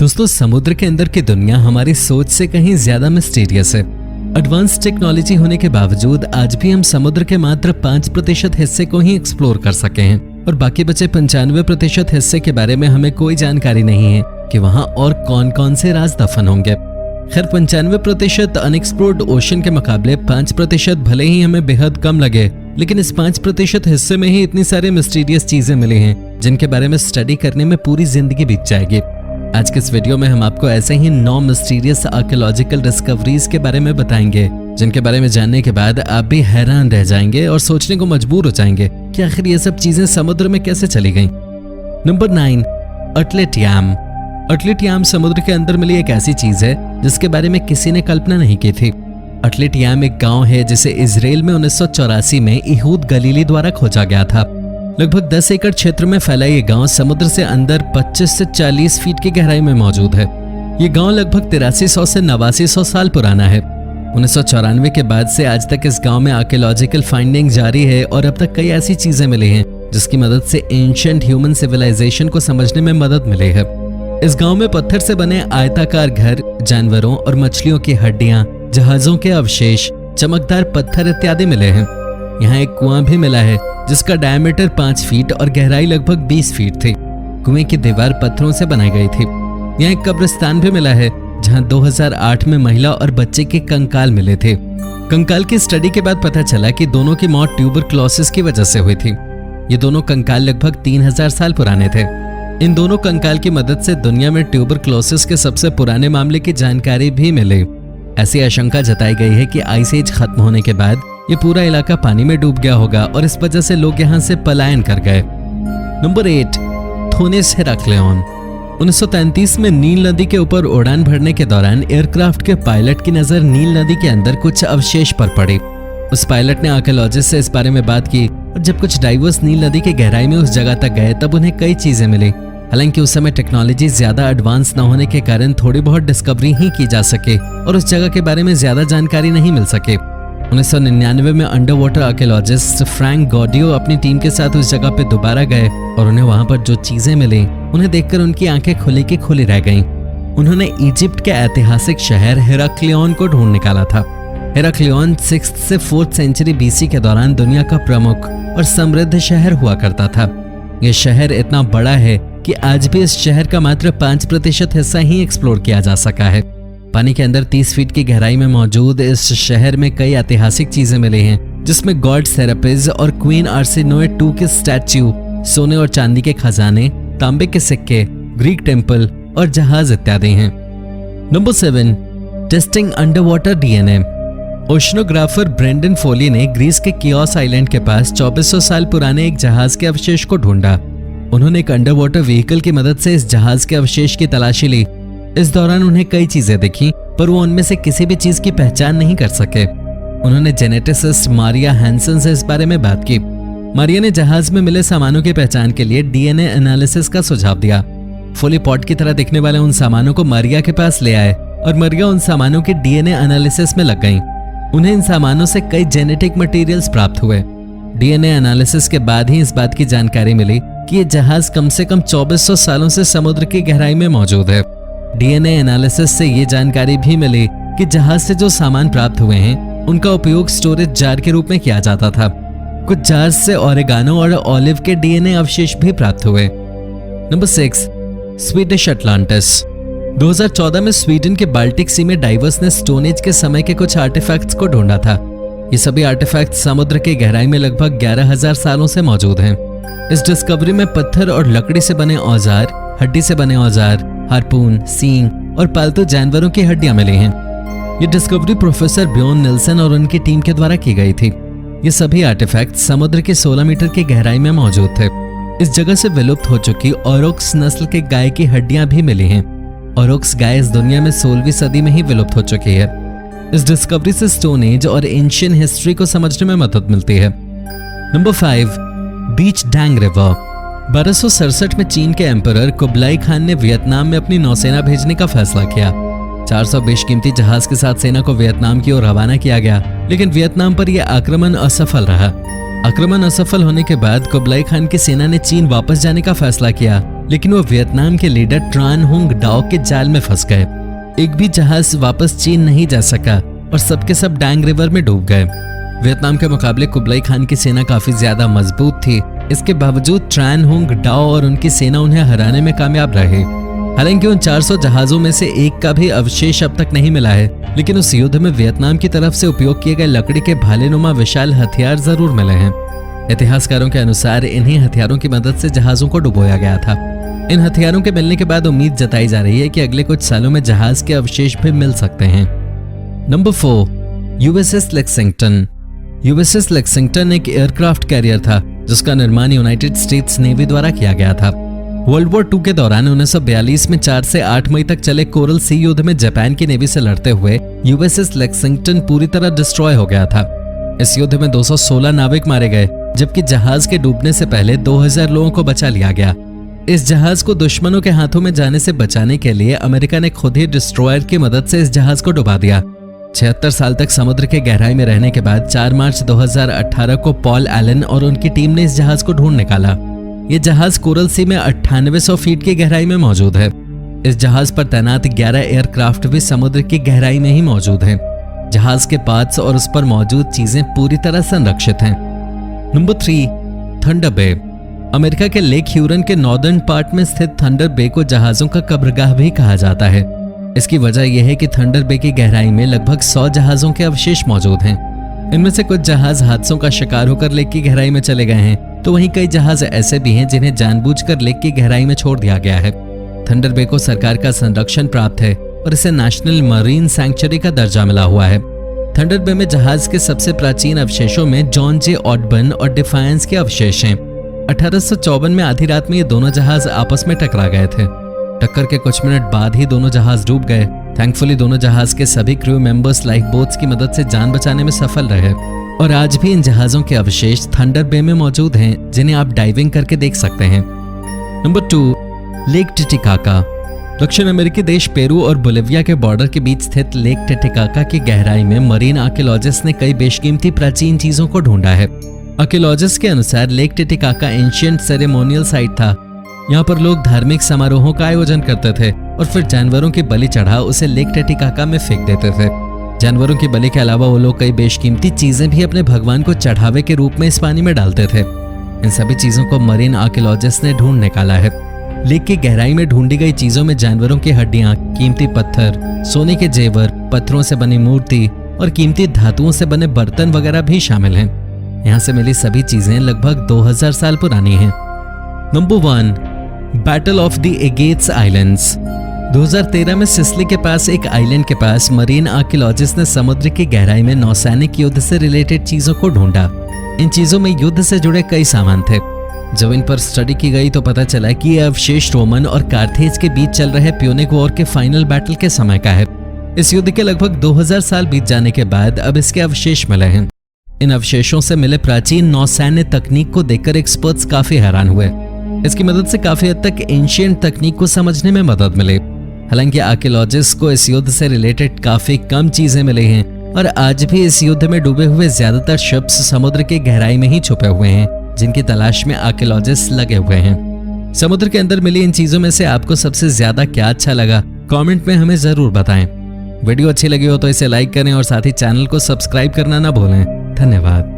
दोस्तों, समुद्र के अंदर की दुनिया हमारी सोच से कहीं ज्यादा मिस्टीरियस है। एडवांस टेक्नोलॉजी होने के बावजूद आज भी हम समुद्र के मात्र 5% हिस्से को ही एक्सप्लोर कर सके हैं और बाकी बचे 95% हिस्से के बारे में हमें कोई जानकारी नहीं है कि वहाँ और कौन कौन से राज दफन होंगे। खैर, 95% अनएक्सप्लोर्ड ओशन के मुकाबले 5% भले ही हमें बेहद कम लगे, लेकिन इस 5% हिस्से में ही इतनी सारी मिस्टीरियस चीजें मिली हैं जिनके बारे में स्टडी करने में पूरी जिंदगी बीत जाएगी। आज के इस वीडियो में हम आपको ऐसे ही 9 मिस्टीरियस आर्कियोलॉजिकल डिस्कवरीज के बारे में बताएंगे जिनके बारे में जानने के बाद आप भी हैरान रह जाएंगे और सोचने को मजबूर हो जाएंगे कि आखिर ये सब चीजें समुद्र में कैसे चली गईं। नंबर 9, अटलेट याम। अटलेट याम समुद्र के अंदर मिली एक ऐसी चीज है जिसके बारे में किसी ने कल्पना नहीं की थी। अटलेट याम एक गांव है जिसे इजराइल में 1984 में यहूद गलीली द्वारा खोजा गया था। लगभग 10 एकड़ क्षेत्र में फैला ये गांव समुद्र से अंदर 25 से 40 फीट की गहराई में मौजूद है। ये गांव लगभग 8300 से 8900 साल पुराना है। 1994 के बाद से आज तक इस गांव में आर्कियोलॉजिकल फाइंडिंग जारी है और अब तक कई ऐसी चीजें मिली हैं जिसकी मदद से एंशिएंट ह्यूमन सिविलाइजेशन को समझने में मदद मिली है। इस गांव में पत्थर से बने आयताकार घर, जानवरों और मछलियों की हड्डियां, जहाजों के अवशेष, चमकदार पत्थर इत्यादि मिले हैं। यहाँ एक कुआं भी मिला है जिसका डायमीटर 5 फीट और गहराई लगभग 20 फीट थी। कुएं की दीवार पत्थरों से बनाई गई थी। यहाँ एक कब्रिस्तान भी मिला है जहाँ 2008 में महिला और बच्चे के कंकाल मिले थे। कंकाल की स्टडी के बाद पता चला कि दोनों की मौत ट्यूबरक्लोसिस की वजह से हुई थी। ये दोनों कंकाल लगभग 3000 साल पुराने थे। इन दोनों कंकाल की मदद से दुनिया में ट्यूबरक्लोसिस के सबसे पुराने मामले की जानकारी भी मिली। ऐसी आशंका जताई गई है कि आइस एज खत्म होने के बाद ये पूरा इलाका पानी में डूब गया होगा और इस वजह से लोग यहाँ से पलायन कर गए। नंबर 8, थोनिस हेराक्लियन। 1933 में नील नदी के ऊपर उड़ान भरने के दौरान एयरक्राफ्ट के पायलट की नजर नील नदी के अंदर कुछ अवशेष पर पड़ी। उस पायलट ने आर्कियोलॉजिस्ट से इस बारे में बात की और जब कुछ डाइवर्स नील नदी की गहराई में उस जगह तक गए तब उन्हें कई चीजें मिली। हालांकि उस समय टेक्नोलॉजी ज्यादा एडवांस न होने के कारण थोड़ी बहुत डिस्कवरी ही की जा सके और उस जगह के बारे में ज्यादा जानकारी नहीं मिल सके। 1999 में अंडर वाटर आर्कियोलॉजिस्ट फ्रैंक गॉडियो अपनी टीम के साथ उस जगह पे दोबारा गए और उन्हें वहां पर जो चीजें मिली उन्हें देखकर उनकी आंखें खुली की खुली रह गईं। उन्होंने इजिप्ट के ऐतिहासिक शहर हेराक्लियन को ढूंढ निकाला था। हेराक्लियन 6th से 4th सेंचुरी बीसी के दौरान दुनिया का प्रमुख और समृद्ध शहर हुआ करता था। यह शहर इतना बड़ा है कि आज भी इस शहर का मात्र 5% हिस्सा ही एक्सप्लोर किया जा सका है। पानी के अंदर 30 फीट की गहराई में मौजूद इस शहर में कई ऐतिहासिक चीजें मिली हैं जिसमें गॉड सेरापिस और क्वीन आर्सेनोए II के स्टैच्यू, सोने और चांदी के खजाने, तांबे के सिक्के, ग्रीक टेम्पल और जहाज इत्यादि हैं। Number 7, testing under water DNA। Oceanographer Brendan Foley ने ग्रीस के कियोस आइलैंड के पास 2400 साल पुराने एक जहाज के अवशेष को ढूंढा। उन्होंने एक अंडर वाटर व्हीकल की मदद से इस जहाज के अवशेष की तलाशी ली। इस दौरान उन्हें कई चीजें दिखी पर वो उनमें से किसी भी चीज की पहचान नहीं कर सके। उन्होंने जेनेटिसिस्ट मारिया हैंसन से इस बारे में बात की। मारिया ने जहाज में मिले सामानों की पहचान के लिए DNA एनालिसिस का सुझाव दिया। फोली पॉट की तरह दिखने वाले उन सामानों को मारिया के पास ले आए और मारिया उन सामानों के DNA एनालिसिस में लग गईं। उन्हें इन सामानों से कई जेनेटिक मटेरियल्स प्राप्त हुए। DNA एनालिसिस के बाद ही इस बात की जानकारी मिली कि ये जहाज कम से कम 2400 सालों से समुद्र की गहराई में मौजूद है। DNA एनालिसिस से ये जानकारी भी मिली कि जहाज से जो सामान प्राप्त हुए हैं उनका उपयोग स्टोरेज जार के रूप में किया जाता था। कुछ जार से ओरेगानो और ऑलिव के DNA अवशेष भी प्राप्त हुए। Number 6, Swedish Atlantis. 2014 में स्वीडन के बाल्टिक सी में डाइवर्स ने स्टोन एज के समय के कुछ आर्टिफैक्ट्स को ढूंढा था। ये सभी आर्टिफैक्ट्स समुद्र की गहराई में लगभग 11000 सालों से मौजूद हैं। इस डिस्कवरी में पत्थर और लकड़ी से बने औजार, हड्डी से बने औजार, हार्पून, सींग और पालतू जानवरों की हड्डियां मिली हैं। ये डिस्कवरी प्रोफेसर ब्योर्न निल्सन और उनकी टीम के द्वारा की गई थी। ये सभी आर्टिफैक्ट समुद्र के 16 मीटर की गहराई में मौजूद थे। इस जगह से विलुप्त हो चुकी ओरोक्स नस्ल के गाय की हड्डियां भी मिली हैं। ओरोक्स गाय इस दुनिया में 16वीं सदी में ही विलुप्त हो चुकी है। इस डिस्कवरी से स्टोन एज और एंशिएंट हिस्ट्री को समझने में मदद मिलती है। नंबर 5, बीच डैंग रिवर। 1267 में चीन के एम्परर कुबलाई खान ने वियतनाम में अपनी नौसेना भेजने का फैसला किया। 400 बेशकीमती जहाज के साथ सेना को वियतनाम की ओर रवाना किया गया, लेकिन वियतनाम पर यह आक्रमण असफल रहा। आक्रमण असफल होने के बाद कुबलाई खान की सेना ने चीन वापस जाने का फैसला किया लेकिन वो वियतनाम के लीडर ट्रान हुंग डाओ के जाल में फंस गए। एक भी जहाज वापस चीन नहीं जा सका और सबके सब डांग रिवर में डूब गए। वियतनाम के मुकाबले कुबलाई खान की सेना काफी ज्यादा मजबूत थी। इसके बावजूद ट्रान हुंग डाओ और उनकी सेना उन्हें हराने में कामयाब रहे। हालांकि उन 400 जहाजों में से एक का भी अवशेष अब तक नहीं मिला है, लेकिन उस युद्ध में वियतनाम की तरफ से उपयोग किए गए लकड़ी के भालेनुमा विशाल हथियार जरूर मिले हैं। इतिहासकारों के अनुसार इन्हीं हथियारों की मदद से जहाजों को डुबोया गया था। इन हथियारों के मिलने के बाद उम्मीद जताई जा रही है कि अगले कुछ सालों में जहाज के अवशेष भी मिल सकते हैं। Number 4, USS Lexington. USS Lexington एक एयरक्राफ्ट कैरियर था जिसका निर्माण यूनाइटेड स्टेट्स नेवी द्वारा किया गया था। वर्ल्ड वॉर 2 के दौरान 1942 में 4 से 8 मई तक चले कोरल सी युद्ध में जापान की नेवी से लड़ते हुए यूएसएस लेक्सिंगटन पूरी तरह डिस्ट्रॉय हो गया था। इस युद्ध में 216 नाविक मारे गए, जबकि जहाज के डूबने से पहले 2000 लोगों को बचा लिया गया। इस जहाज को दुश्मनों के हाथों में जाने से बचाने के लिए अमेरिका ने खुद ही डिस्ट्रॉयर की मदद से इस जहाज को डुबा दिया। 76 साल तक समुद्र के गहराई में रहने के बाद 4 मार्च 2018 को पॉल एलन और उनकी टीम ने इस जहाज को ढूंढ निकाला। ये जहाज कोरल सी में 9800 फीट की गहराई में मौजूद है। इस जहाज पर तैनात 11 एयरक्राफ्ट भी समुद्र की गहराई में ही मौजूद हैं। जहाज के पार्ट्स और उस पर मौजूद चीजें पूरी तरह संरक्षित हैं। नंबर 3, थंडर बे। अमेरिका के लेक ह्यूरन के नॉर्दर्न पार्ट में स्थित थंडर बे को जहाजों का कब्रगाह भी कहा जाता है। इसकी वजह यह है कि थंडर बे की गहराई में लगभग 100 जहाजों के अवशेष मौजूद हैं। इनमें से कुछ जहाज हादसों का शिकार होकर लेक की गहराई में चले गए हैं, तो वहीं कई जहाज ऐसे भी हैं जिन्हें जानबूझकर लेक की गहराई में छोड़ दिया गया है। थंडर बे को सरकार का संरक्षण प्राप्त है और इसे नेशनल मरीन सैंक्चुरी का दर्जा मिला हुआ है। थंडर बे में जहाज के सबसे प्राचीन अवशेषों में जॉन जे ऑडबर्न और डिफायंस के अवशेष हैं। 1854 में आधी रात में ये दोनों जहाज आपस में टकरा गए थे। टक्कर के कुछ मिनट बाद ही दोनों जहाज डूब गए। थैंकफुली दोनों जहाज के सभी क्रू मेंबर्स लाइफ बोट्स की मदद से जान बचाने में सफल रहे और आज भी इन जहाजों के अवशेष थंडर बे में मौजूद हैं, जिन्हें आप डाइविंग करके देख सकते हैं। Number 2, lake Titicaca. दक्षिण अमेरिकी देश पेरू और बोलिविया के बॉर्डर के बीच स्थित लेक टिटिकाका की गहराई में मरीन आर्कियोलॉजिस्ट ने कई बेशकीमती प्राचीन चीजों को ढूंढा है। आर्कियोलॉजिस्ट के अनुसार lake Titicaca ancient ceremonial site था। यहाँ पर लोग धार्मिक समारोहों का आयोजन करते थे और फिर जानवरों की बलि चढ़ा उसे लेक टिटिकाका में फेंक देते थे। जानवरों की बलि के अलावा वो लोग कई बेशकीमती चीजें भी अपने भगवान को चढ़ावे के रूप में इस पानी में डालते थे। इन सभी चीजों को मरीन आर्कियोलॉजिस्ट ने ढूंढ निकाला है। लेक की गहराई में ढूंढी गई चीजों में जानवरों की हड्डियां, कीमती पत्थर, सोने के जेवर, पत्थरों से बनी मूर्ति और कीमती धातुओं से बने बर्तन वगैरह भी शामिल हैं। यहाँ से मिली सभी चीजें लगभग 2000 साल पुरानी हैं। Number 1, battle of the Aegates Islands. 2013 में सिसिली के पास एक आइलैंड के पास मरीन आर्कियोलॉजिस्ट ने समुद्र की गहराई में नौसैनिक युद्ध से रिलेटेड चीजों को ढूंढा। इन चीजों में युद्ध से जुड़े कई सामान थे। जब इन पर स्टडी की गई तो पता चला कि यह अवशेष रोमन और कार्थेज के बीच चल रहे प्यूनिक वॉर के फाइनल बैटल के समय का है। इस युद्ध के लगभग 2000 साल बीत जाने के बाद अब इसके अवशेष मिले हैं। इन अवशेषों से मिले प्राचीन नौसैन्य तकनीक को देखकर एक्सपर्ट्स काफी हैरान हुए। इसकी मदद से काफी हद तक एंशिएंट तकनीक को समझने में मदद मिली। हालांकि आर्कियोलॉजिस्ट को इस युद्ध से रिलेटेड काफी कम चीजें मिली हैं और आज भी इस युद्ध में डूबे हुए ज्यादातर शिप्स समुद्र की गहराई में ही छुपे हुए हैं, जिनकी तलाश में आर्कियोलॉजिस्ट लगे हुए हैं। समुद्र के अंदर मिली इन चीजों में से आपको सबसे ज्यादा क्या अच्छा लगा, कमेंट में हमें जरूर बताएं। वीडियो अच्छी लगी हो तो इसे लाइक करें और साथ ही चैनल को सब्सक्राइब करना ना भूलें। धन्यवाद।